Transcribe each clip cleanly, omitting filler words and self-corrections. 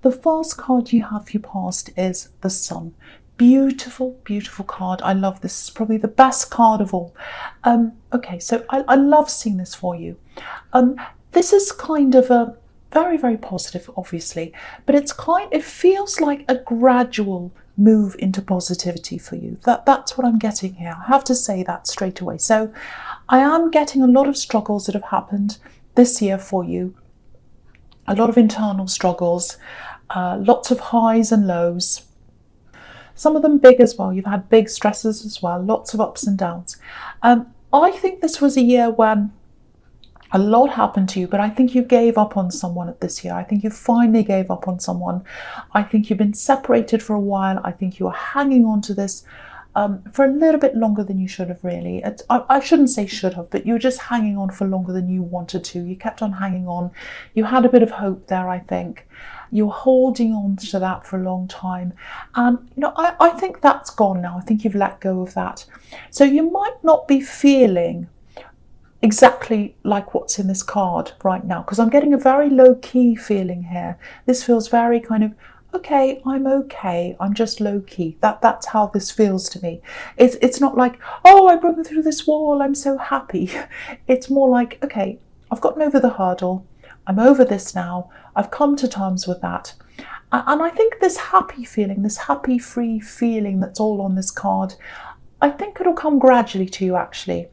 The first card you have for your past is the Sun. Beautiful, beautiful card. I love this. It's probably the best card of all. Okay, so I love seeing this for you. This is kind of a very, very positive, obviously, but it feels like a gradual move into positivity for you. That's what I'm getting here. I have to say that straight away. So I am getting a lot of struggles that have happened this year for you. A lot of internal struggles, lots of highs and lows. Some of them big as well. You've had big stresses as well, lots of ups and downs. I think this was a year when a lot happened to you, but I think you gave up on someone this year. I think you finally gave up on someone. I think you've been separated for a while. I think you are hanging on to this for a little bit longer than you should have, really. I shouldn't say should have, but you were just hanging on for longer than you wanted to. You kept on hanging on. You had a bit of hope there, I think. You're holding on to that for a long time. And, I think that's gone now. I think you've let go of that. So you might not be feeling exactly like what's in this card right now, because I'm getting a very low-key feeling here. This feels very kind of, okay, I'm just low-key. That's how this feels to me. It's not like, oh, I broke through this wall, I'm so happy. It's more like, okay, I've gotten over the hurdle, I'm over this now, I've come to terms with that. And I think this happy feeling, this happy free feeling that's all on this card, I think it'll come gradually to you, actually.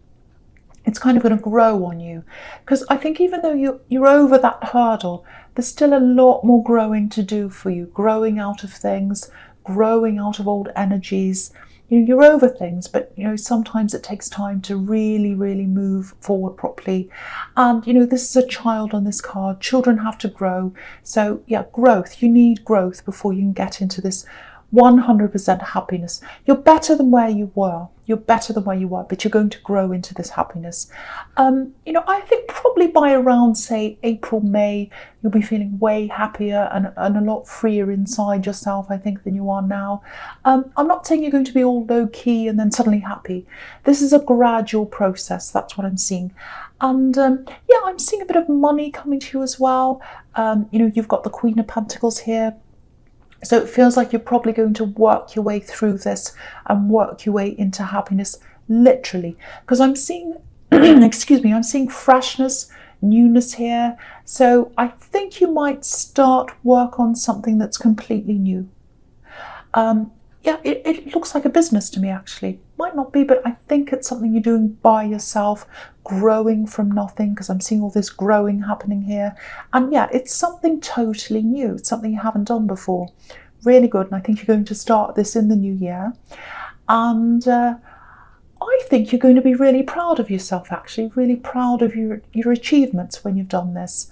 It's kind of going to grow on you, because I think even though you're over that hurdle, there's still a lot more growing to do for you, growing out of things, growing out of old energies. You're over things, but sometimes it takes time to really, really move forward properly. And this is a child on this card. Children have to grow. So yeah, growth. You need growth before you can get into this 100% happiness. You're better than where you were. You're better than where you were, but you're going to grow into this happiness. I think probably by around, say, April, May, you'll be feeling way happier and a lot freer inside yourself, I think, than you are now. I'm not saying you're going to be all low-key and then suddenly happy. This is a gradual process. That's what I'm seeing. And yeah, I'm seeing a bit of money coming to you as well. You've got the Queen of Pentacles here. So it feels like you're probably going to work your way through this and work your way into happiness, literally. Because I'm seeing, excuse me, I'm seeing freshness, newness here. So I think you might start work on something that's completely new. Yeah, it looks like a business to me, actually. Might not be, but I think it's something you're doing by yourself, growing from nothing, because I'm seeing all this growing happening here. And yeah, it's something totally new. It's something you haven't done before. Really good. And I think you're going to start this in the new year. And I think you're going to be really proud of yourself, actually, really proud of your achievements when you've done this.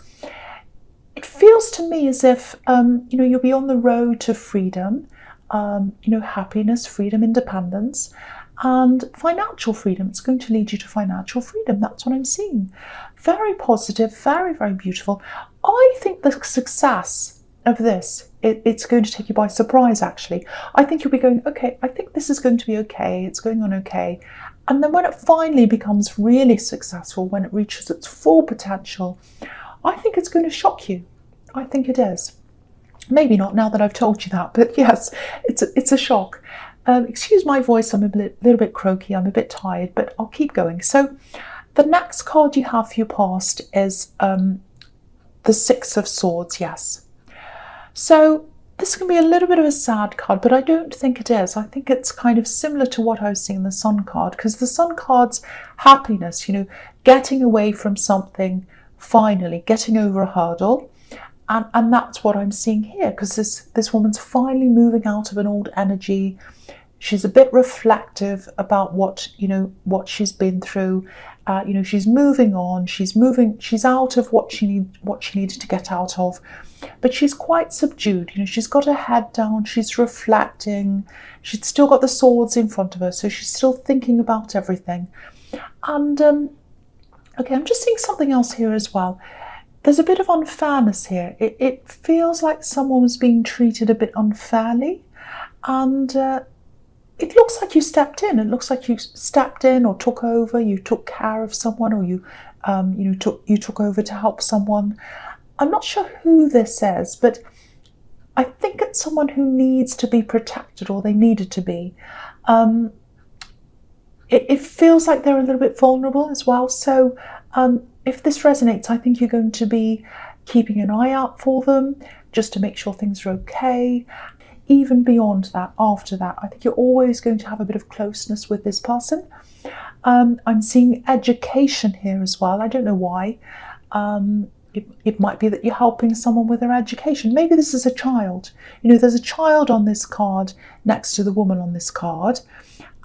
It feels to me as if, you'll be on the road to freedom. Happiness, freedom, independence, and financial freedom. It's going to lead you to financial freedom. That's what I'm seeing. Very positive, very, very beautiful. I think the success of this, it's going to take you by surprise, actually. I think you'll be going, okay, I think this is going to be okay. It's going on okay. And then when it finally becomes really successful, when it reaches its full potential, I think it's going to shock you. I think it is. Maybe not now that I've told you that, but yes, it's a shock. Excuse my voice, I'm a little bit croaky, I'm a bit tired, but I'll keep going. So the next card you have for your past is the Six of Swords, yes. So this can be a little bit of a sad card, but I don't think it is. I think it's kind of similar to what I was seeing in the Sun card, because the Sun card's happiness, getting away from something, finally, getting over a hurdle. And that's what I'm seeing here, because this woman's finally moving out of an old energy. She's a bit reflective about what she's been through. She's moving on. She's out of what she needed to get out of, but she's quite subdued. She's got her head down. She's reflecting. She's still got the swords in front of her, so she's still thinking about everything. And okay, I'm just seeing something else here as well. There's a bit of unfairness here. It feels like someone was being treated a bit unfairly, and it looks like you stepped in. It looks like you stepped in or took over. You took care of someone, or you took over to help someone. I'm not sure who this is, but I think it's someone who needs to be protected, or they needed to be. It feels like they're a little bit vulnerable as well. So if this resonates, I think you're going to be keeping an eye out for them just to make sure things are okay. Even beyond that, after that, I think you're always going to have a bit of closeness with this person. I'm seeing education here as well. I don't know why. It might be that you're helping someone with their education. Maybe this is a child. You know, there's a child on this card next to the woman on this card.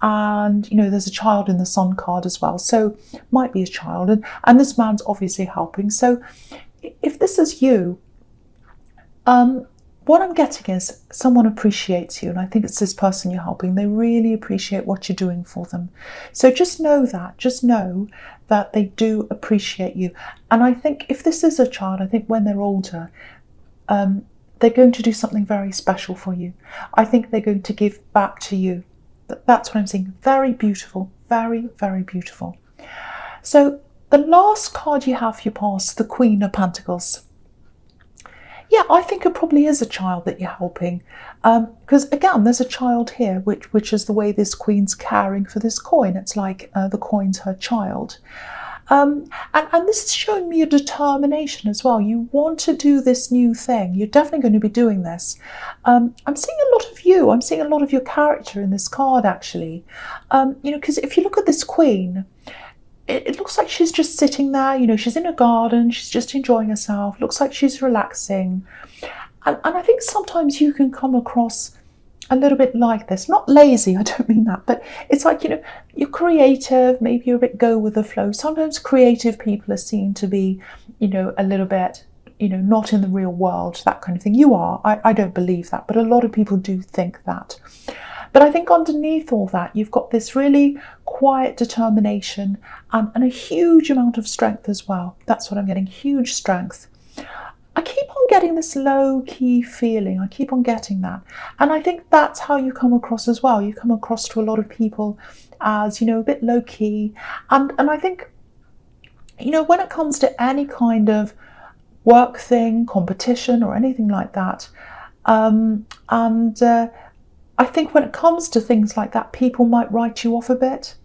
And, you know, there's a child in the Sun card as well. So might be a child. And this man's obviously helping. So if this is you, what I'm getting is someone appreciates you. And I think it's this person you're helping. They really appreciate what you're doing for them. So just know that. Just know that they do appreciate you. And I think if this is a child, I think when they're older, they're going to do something very special for you. I think they're going to give back to you. That's what I'm seeing. Very beautiful. Very, very beautiful. So the last card you have for your past, the Queen of Pentacles. Yeah, I think it probably is a child that you're helping. Because again, there's a child here, which is the way this queen's caring for this coin. It's like the coin's her child. And this is showing me a determination as well. You want to do this new thing. You're definitely going to be doing this. I'm seeing a lot of you. I'm seeing a lot of your character in this card, actually. You know, because if you look at this queen, it looks like she's just sitting there. You know, she's in a garden. She's just enjoying herself. Looks like she's relaxing. And I think sometimes you can come across a little bit like this. Not lazy, I don't mean that, but it's like, you know, you're creative, maybe you're a bit go with the flow. Sometimes creative people are seen to be, you know, a little bit, you know, not in the real world, that kind of thing. You are. I don't believe that, but a lot of people do think that. But I think underneath all that, you've got this really quiet determination and a huge amount of strength as well. That's what I'm getting, huge strength. I keep on getting this low-key feeling. I keep on getting that. And I think that's how you come across as well. You come across to a lot of people as, you know, a bit low-key. And I think, you know, when it comes to any kind of work thing, competition or anything like that, I think when it comes to things like that, people might write you off a bit.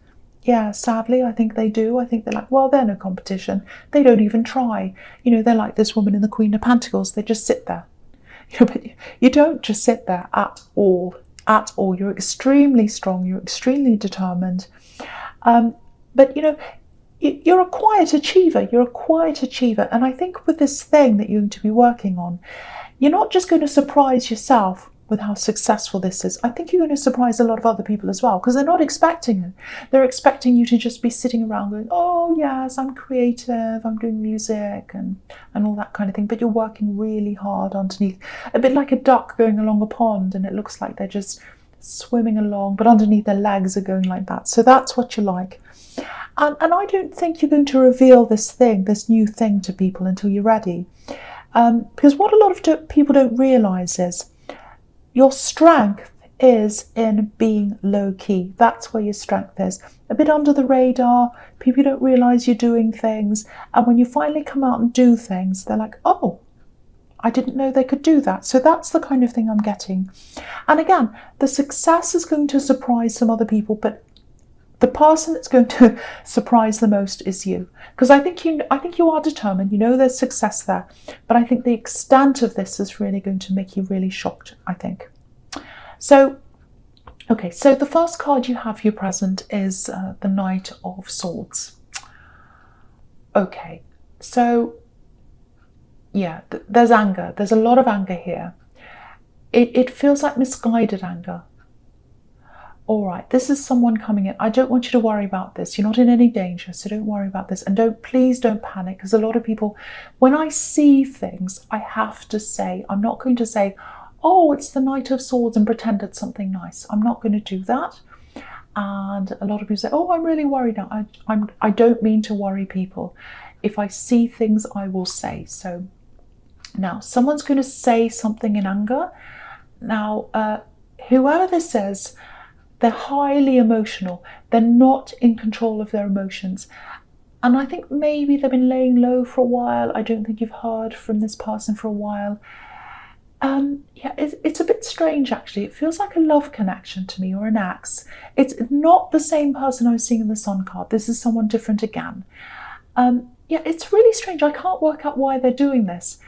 Yeah, sadly, I think they do. I think they're like, well, they're no competition. They don't even try. You know, they're like this woman in the Queen of Pentacles. They just sit there. You know, but you don't just sit there at all. At all. You're extremely strong. You're extremely determined. But, you know, you're a quiet achiever. You're a quiet achiever. And I think with this thing that you're going to be working on, you're not just going to surprise yourself with how successful this is. I think you're going to surprise a lot of other people as well, because they're not expecting it. They're expecting you to just be sitting around going, oh yes, I'm creative, I'm doing music and all that kind of thing, but you're working really hard underneath, a bit like a duck going along a pond, and it looks like they're just swimming along, but underneath their legs are going like that. So that's what you like. And I don't think you're going to reveal this thing, this new thing to people until you're ready. Because what a lot of people don't realise is your strength is in being low-key. That's where your strength is. A bit under the radar, people don't realise you're doing things, and when you finally come out and do things, they're like, oh, I didn't know they could do that. So that's the kind of thing I'm getting. And again, the success is going to surprise some other people, but the person that's going to surprise the most is you. Because I think you are determined, you know there's success there, but I think the extent of this is really going to make you really shocked, I think. So, okay, so the first card you have here present is the Knight of Swords. Okay, so yeah, there's anger. There's a lot of anger here. It feels like misguided anger. All right, this is someone coming in. I don't want you to worry about this. You're not in any danger, so don't worry about this. And please don't panic, because a lot of people, when I see things, I have to say, I'm not going to say, oh, it's the Knight of Swords and pretend it's something nice. I'm not going to do that. And a lot of people say, oh, I'm really worried now. I don't mean to worry people. If I see things, I will say. So now someone's going to say something in anger. Now, whoever this is, they're highly emotional. They're not in control of their emotions. And I think maybe they've been laying low for a while. I don't think you've heard from this person for a while. Yeah, it's a bit strange actually. It feels like a love connection to me, or an ex. It's not the same person I was seeing in the Sun card. This is someone different again. Yeah, it's really strange. I can't work out why they're doing this.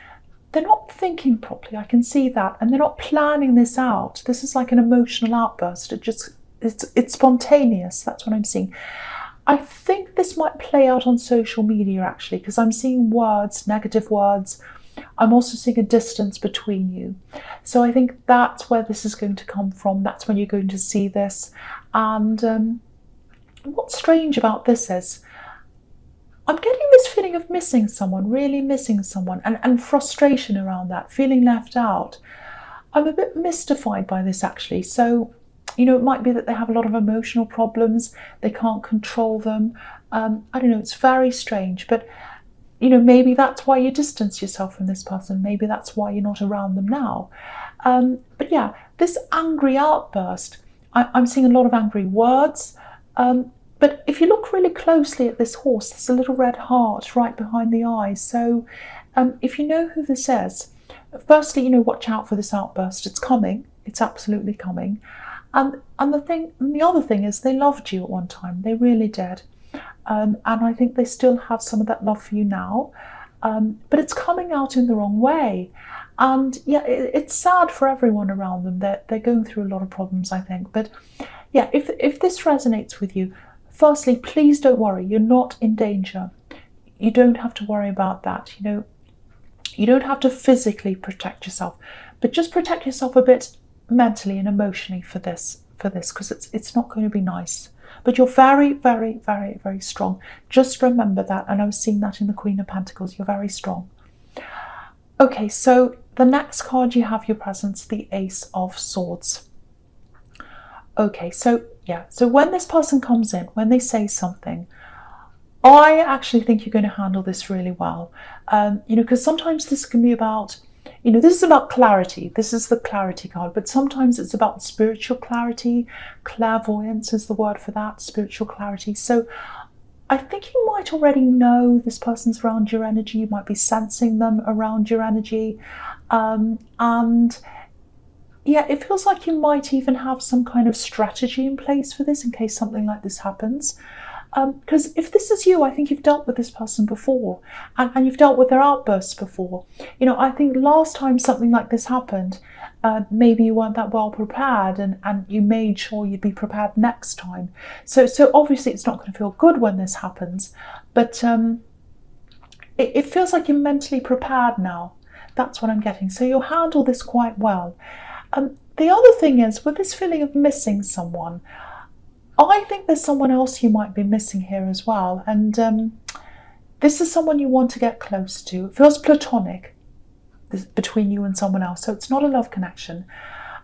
They're not thinking properly, I can see that, and they're not planning this out. This is like an emotional outburst. It's spontaneous. That's what I'm seeing. I think this might play out on social media actually, because I'm seeing words, negative words. I'm also seeing a distance between you. So I think that's where this is going to come from. That's when you're going to see this. And what's strange about this is I'm getting this feeling of missing someone, really missing someone, and frustration around that, feeling left out. I'm a bit mystified by this actually. So, you know, it might be that they have a lot of emotional problems, they can't control them. I don't know, it's very strange, but you know, maybe that's why you distance yourself from this person. Maybe that's why you're not around them now. But yeah, this angry outburst, I'm seeing a lot of angry words. But if you look really closely at this horse, there's a little red heart right behind the eyes. So if you know who this is, firstly, you know, watch out for this outburst. It's coming. It's absolutely coming. And the other thing is they loved you at one time. They really did. And I think they still have some of that love for you now. But it's coming out in the wrong way. And yeah, it's sad for everyone around them. They're going through a lot of problems, I think. But yeah, if this resonates with you, firstly, please don't worry. You're not in danger. You don't have to worry about that. You know, you don't have to physically protect yourself, but just protect yourself a bit mentally and emotionally for this, because it's not going to be nice. But you're very, very, very, very strong. Just remember that. And I was seeing that in the Queen of Pentacles. You're very strong. Okay, so the next card you have your presence, the Ace of Swords. Okay, so yeah, so when this person comes in, when they say something, I actually think you're going to handle this really well. You know, because sometimes this can be about, you know, this is about clarity. This is the clarity card, but sometimes it's about spiritual clarity. Clairvoyance is the word for that, spiritual clarity. So I think you might already know this person's around your energy. You might be sensing them around your energy. And yeah, it feels like you might even have some kind of strategy in place for this in case something like this happens. Because if this is you, I think you've dealt with this person before, and you've dealt with their outbursts before. You know, I think last time something like this happened, maybe you weren't that well prepared, and you made sure you'd be prepared next time. So obviously it's not going to feel good when this happens, but it feels like you're mentally prepared now. That's what I'm getting. So you'll handle this quite well. The other thing is, with this feeling of missing someone, I think there's someone else you might be missing here as well. And this is someone you want to get close to. It feels platonic between you and someone else. So it's not a love connection.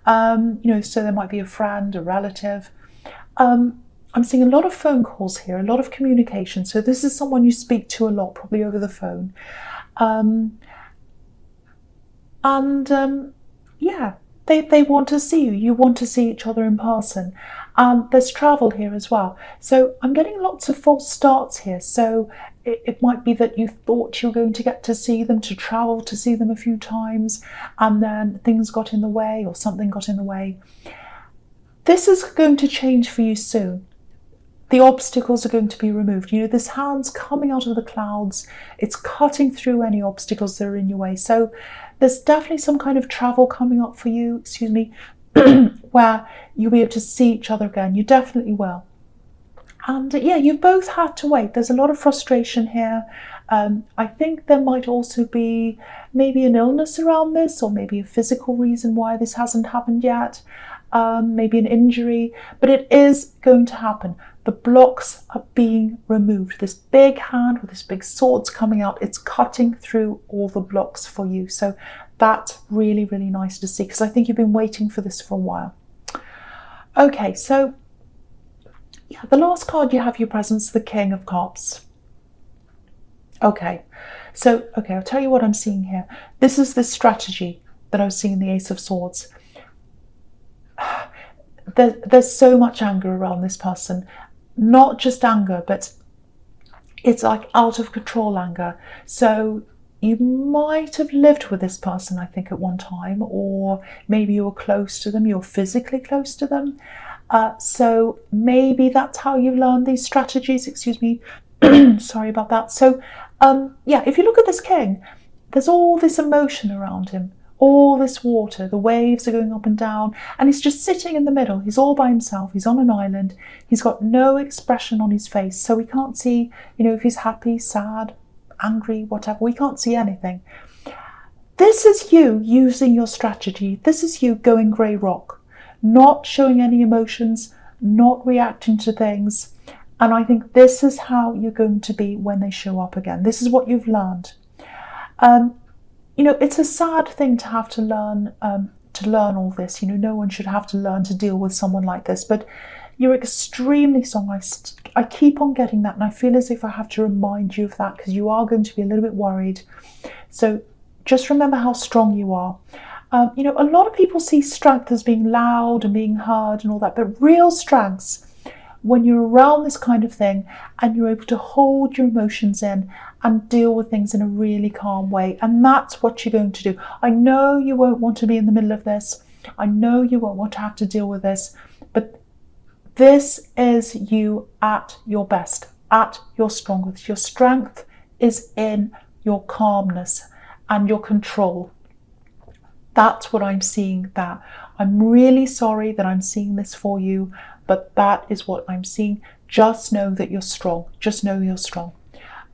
You know, so there might be a friend, a relative. I'm seeing a lot of phone calls here, a lot of communication. So this is someone you speak to a lot, probably over the phone. Yeah, they want to see you. You want to see each other in person. There's travel here as well. So I'm getting lots of false starts here. So it might be that you thought you were going to get to see them, to travel to see them a few times, and then things got in the way, or something got in the way. This is going to change for you soon. The obstacles are going to be removed. You know, this hand's coming out of the clouds. It's cutting through any obstacles that are in your way. So there's definitely some kind of travel coming up for you, where you'll be able to see each other again. You definitely will. And yeah, you've both had to wait. There's a lot of frustration here. I think there might also be maybe an illness around this, or maybe a physical reason why this hasn't happened yet. Maybe an injury, but it is going to happen. The blocks are being removed. This big hand with this big sword's coming out. It's cutting through all the blocks for you. So that's really, really nice to see, because I think you've been waiting for this for a while. Okay, so yeah, the last card you have your presence, the King of Cups. Okay, I'll tell you what I'm seeing here. This is the strategy that I was seeing in the Ace of Swords. There's so much anger around this person. Not just anger, but it's like out of control anger. So you might have lived with this person, I think, at one time, or maybe you were close to them, you're physically close to them. So maybe that's how you learn these strategies, excuse me. Sorry about that. So yeah, if you look at this king, there's all this emotion around him, all this water, the waves are going up and down, and he's just sitting in the middle. He's all by himself, he's on an island, he's got no expression on his face, so we can't see, if he's happy, sad, angry, whatever. We can't see anything. This is you using your strategy. This is you going grey rock, not showing any emotions, not reacting to things. And I think this is how you're going to be when they show up again. This is what you've learned. It's a sad thing to have to learn all this. No one should have to learn to deal with someone like this, but you're extremely strong. I keep on getting that, and I feel as if I have to remind you of that, because you are going to be a little bit worried. So just remember how strong you are. A lot of people see strength as being loud and being heard and all that, but real strengths, when you're around this kind of thing and you're able to hold your emotions in and deal with things in a really calm way. And that's what you're going to do. I know you won't want to be in the middle of this. I know you won't want to have to deal with this, but this is you at your best, at your strongest. Your strength is in your calmness and your control. That's what I'm seeing there. I'm really sorry that I'm seeing this for you, but that is what I'm seeing. Just know that you're strong. Just know you're strong.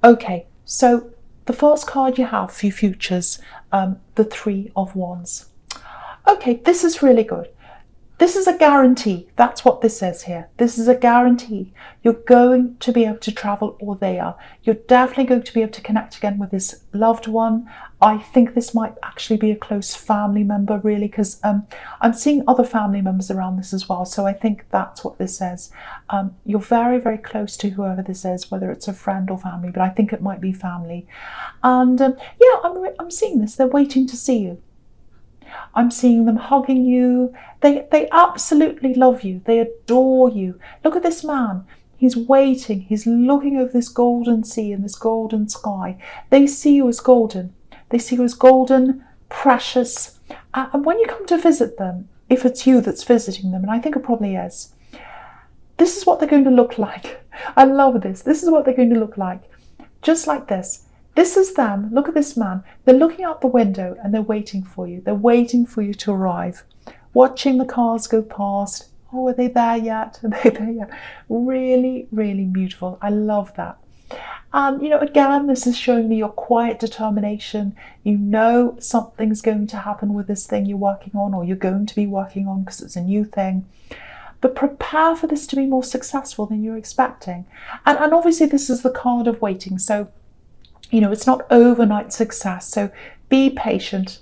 Okay, so the first card you have for your futures, the Three of Wands. Okay, this is really good. This is a guarantee. That's what this says here. This is a guarantee. You're going to be able to travel, or they are. You're definitely going to be able to connect again with this loved one. I think this might actually be a close family member, really, because I'm seeing other family members around this as well. So I think that's what this says. You're very, very close to whoever this is, whether it's a friend or family, but I think it might be family. And yeah, I'm seeing this. They're waiting to see you. I'm seeing them hugging you. They absolutely love you. They adore you. Look at this man. He's waiting. He's looking over this golden sea and this golden sky. They see you as golden. They see you as golden, precious. And when you come to visit them, if it's you that's visiting them, and I think it probably is, this is what they're going to look like. I love this. This is what they're going to look like. Just like this. This is them. Look at this man. They're looking out the window and they're waiting for you. They're waiting for you to arrive. Watching the cars go past. Oh, are they there yet? Are they there yet? Really, really beautiful. I love that. And, again, this is showing me your quiet determination. You know something's going to happen with this thing you're working on, or you're going to be working on, because it's a new thing. But prepare for this to be more successful than you're expecting. And obviously this is the card of waiting. So, it's not overnight success. So be patient.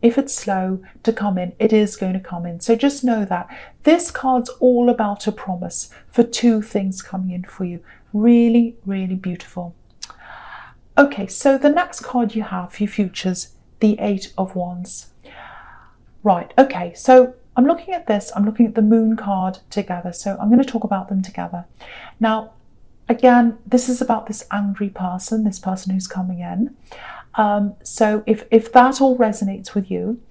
If it's slow to come in, it is going to come in. So just know that this card's all about a promise for two things coming in for you. Really, really beautiful. Okay, so the next card you have for your futures, the Eight of Wands. Right, okay, so I'm looking at this. I'm looking at the Moon card together. So I'm going to talk about them together. Now, again, this is about this angry person, this person who's coming in. So if that all resonates with you,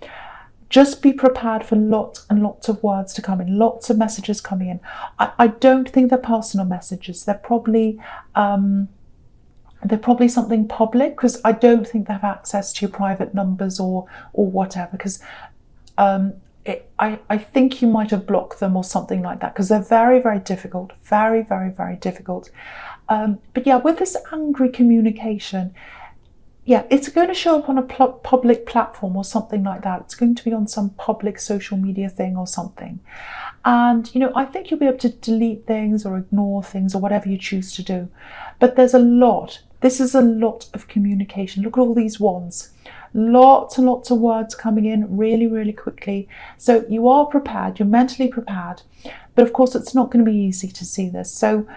just be prepared for lots and lots of words to come in, lots of messages coming in. I don't think they're personal messages. They're probably something public, because I don't think they have access to your private numbers or whatever, because I think you might have blocked them or something like that, because they're very, very difficult, very, very, very difficult. But yeah, with this angry communication, yeah, it's going to show up on a public platform or something like that. It's going to be on some public social media thing or something. And, I think you'll be able to delete things or ignore things or whatever you choose to do. But there's a lot. This is a lot of communication. Look at all these wands. Lots and lots of words coming in really, really quickly. So you are prepared. You're mentally prepared. But of course, it's not going to be easy to see this. So,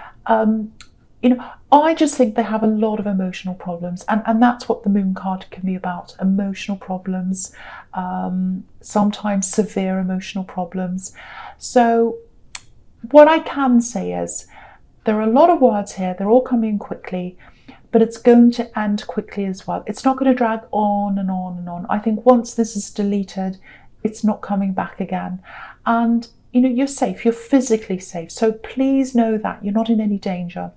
I just think they have a lot of emotional problems, and that's what the Moon card can be about. Emotional problems, sometimes severe emotional problems. So what I can say is there are a lot of words here. They're all coming in quickly, but it's going to end quickly as well. It's not going to drag on and on and on. I think once this is deleted, it's not coming back again. And you know, you're safe, you're physically safe. So please know that you're not in any danger.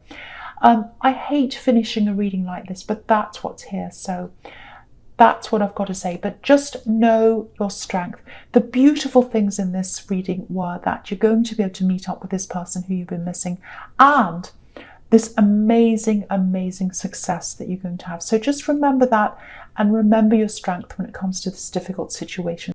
I hate finishing a reading like this, but that's what's here. So that's what I've got to say. But just know your strength. The beautiful things in this reading were that you're going to be able to meet up with this person who you've been missing, and this amazing, amazing success that you're going to have. So just remember that, and remember your strength when it comes to this difficult situation.